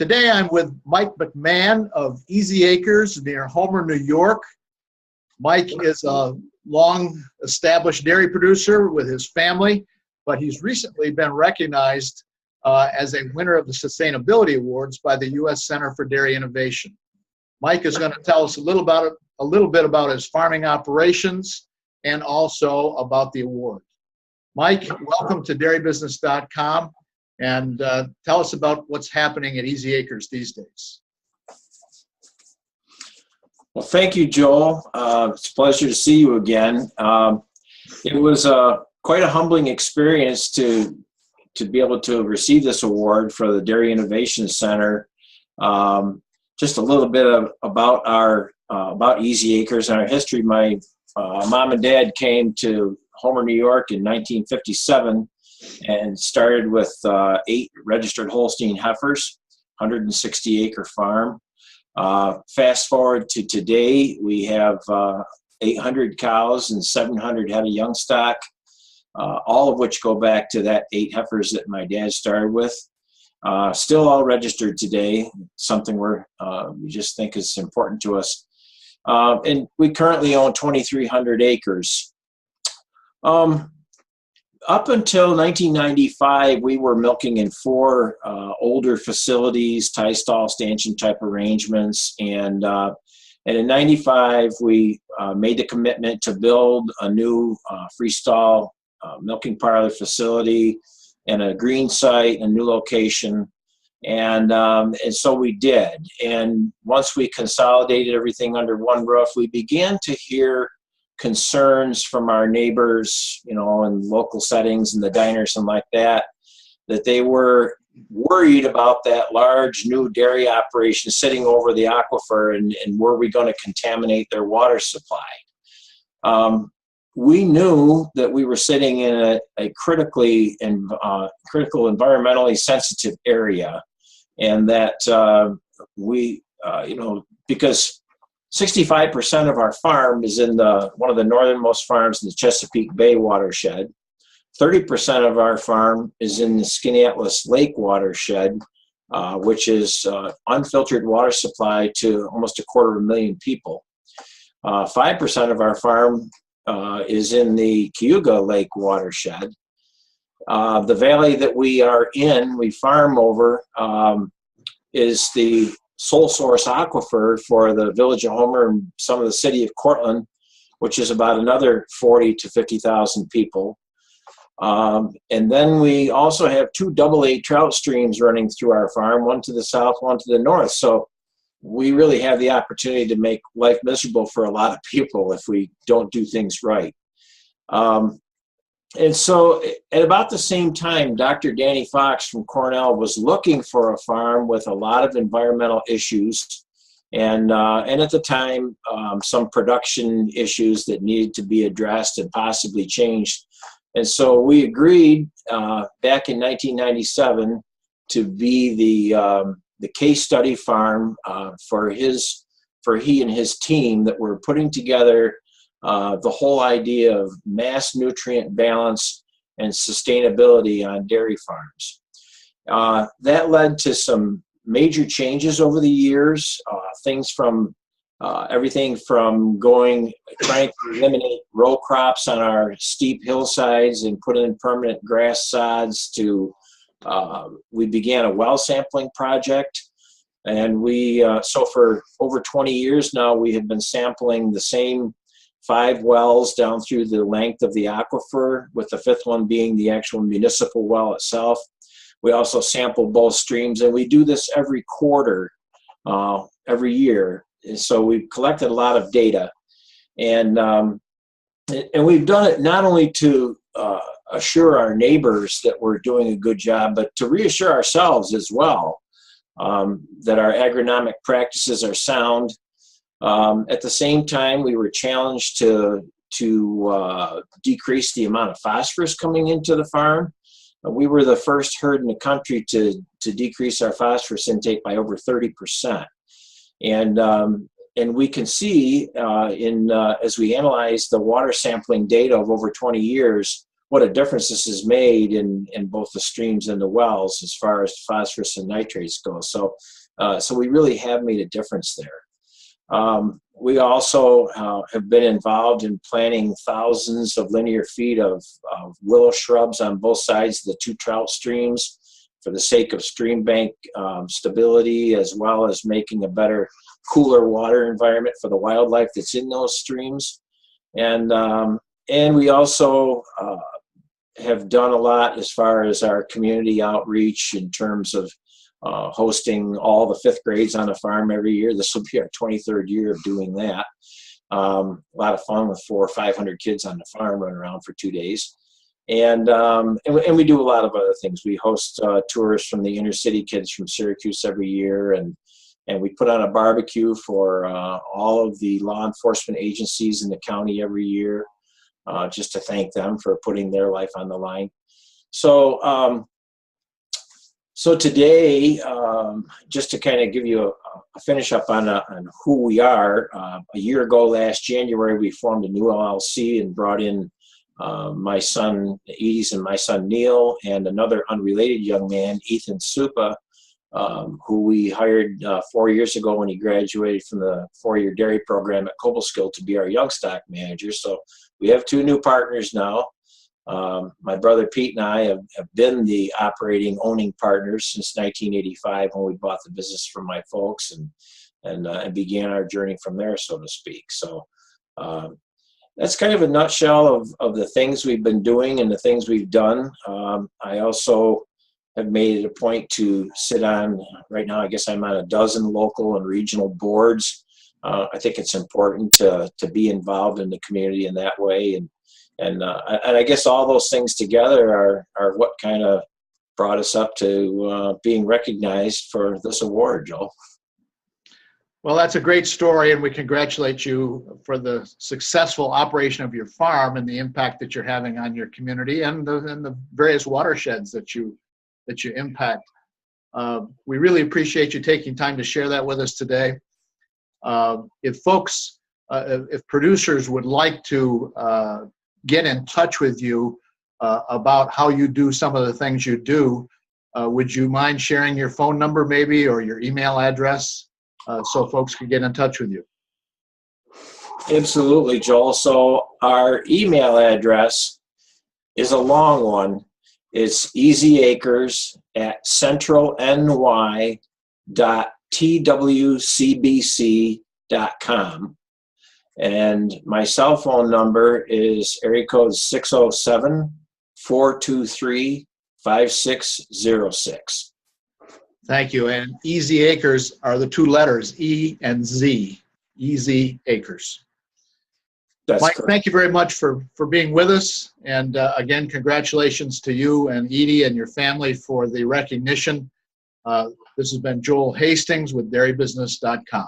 Today I'm with Mike McMahon of Easy Acres near Homer, New York. Mike is a long-established dairy producer with his family, but he's recently been recognized as a winner of the Sustainability Awards by the U.S. Center for Dairy Innovation. Mike is going to tell us a little bit about his farming operations and also about the award. Mike, welcome to dairybusiness.com, and tell us about what's happening at Easy Acres these days. Well, thank you, Joel. It's a pleasure to see you again. It was quite a humbling experience to be able to receive this award for the Dairy Innovation Center. Just a little bit about Easy Acres and our history. My mom and dad came to Homer, New York in 1957 and started with 8 registered Holstein heifers, 160-acre farm. Fast forward to today, we have 800 cows and 700 head of young stock, all of which go back to that 8 heifers that my dad started with. Still all registered today, something we just think is important to us. And we currently own 2,300 acres. Up until 1995, we were milking in 4 older facilities, tie stall, stanchion type arrangements, and in 95, we made the commitment to build a new freestall milking parlor facility and a green site, a new location, and so we did. And once we consolidated everything under one roof, we began to hear concerns from our neighbors, in local settings and the diners and like that, that they were worried about that large new dairy operation sitting over the aquifer, and were we going to contaminate their water supply? We knew that we were sitting in a critical environmentally sensitive area, and that because 65% of our farm is in one of the northernmost farms in the Chesapeake Bay watershed. 30% of our farm is in the Skaneateles Lake watershed, which is unfiltered water supply to almost 250,000 people. 5% of our farm is in the Cayuga Lake watershed. The valley that we farm over, is the sole source aquifer for the village of Homer and some of the city of Cortland, which is about another 40 to 50,000 people. And then we also have 2 AA trout streams running through our farm, one to the south, one to the north. So we really have the opportunity to make life miserable for a lot of people if we don't do things right. And so at about the same time, Dr. Danny Fox from Cornell was looking for a farm with a lot of environmental issues, and at the time, some production issues that needed to be addressed and possibly changed. And so we agreed back in 1997 to be the case study farm for he and his team that were putting together the whole idea of mass nutrient balance and sustainability on dairy farms. That led to some major changes over the years, things from everything from trying to eliminate row crops on our steep hillsides and put in permanent grass sods to we began a well sampling project. And so for over 20 years now, we have been sampling the same 5 wells down through the length of the aquifer, with the 5th one being the actual municipal well itself. We also sample both streams, and we do this every quarter, every year. And so we've collected a lot of data, and we've done it not only to assure our neighbors that we're doing a good job, but to reassure ourselves as well that our agronomic practices are sound. At the same time, we were challenged to decrease the amount of phosphorus coming into the farm. We were the first herd in the country to decrease our phosphorus intake by over 30%. And we can see as we analyze the water sampling data of over 20 years, what a difference this has made in both the streams and the wells as far as phosphorus and nitrates go. So we really have made a difference there. We also have been involved in planting thousands of linear feet of willow shrubs on both sides of the two trout streams for the sake of stream bank stability, as well as making a better, cooler water environment for the wildlife that's in those streams. And we also have done a lot as far as our community outreach in terms of hosting all the 5th grades on the farm every year. This will be our 23rd year of doing that. A lot of fun with 400 or 500 kids on the farm running around for 2 days. And we do a lot of other things. We host tours from the inner city kids from Syracuse every year, and we put on a barbecue for all of the law enforcement agencies in the county every year, just to thank them for putting their life on the line. So today, just to kind of give you a finish up on who we are, a year ago last January, we formed a new LLC and brought in my son Edie's and my son Neil, and another unrelated young man, Ethan Supa, who we hired 4 years ago when he graduated from the 4-year dairy program at Cobleskill to be our young stock manager. So we have 2 new partners now. My brother Pete and I have been the operating owning partners since 1985 when we bought the business from my folks and began our journey from there, so to speak. So that's kind of a nutshell of the things we've been doing and the things we've done. I also have made it a point to sit on, right now I guess I'm on a dozen local and regional boards. I think it's important to be involved in the community in that way. And I guess all those things together are what kind of brought us up to being recognized for this award, Joel. Well, that's a great story, and we congratulate you for the successful operation of your farm and the impact that you're having on your community and the various watersheds that you impact. We really appreciate you taking time to share that with us today. If producers would like to get in touch with you about how you do some of the things you do, would you mind sharing your phone number maybe, or your email address, so folks can get in touch with you? Absolutely, Joel. So our email address is a long one. It's easyacres@centralny.twcbc.com. And my cell phone number is area code 607-423-5606. Thank you. And Easy Acres are the 2 letters, E and Z, Easy Acres. That's Mike, correct. thank you very much for being with us. And again, congratulations to you and Edie and your family for the recognition. This has been Joel Hastings with dairybusiness.com.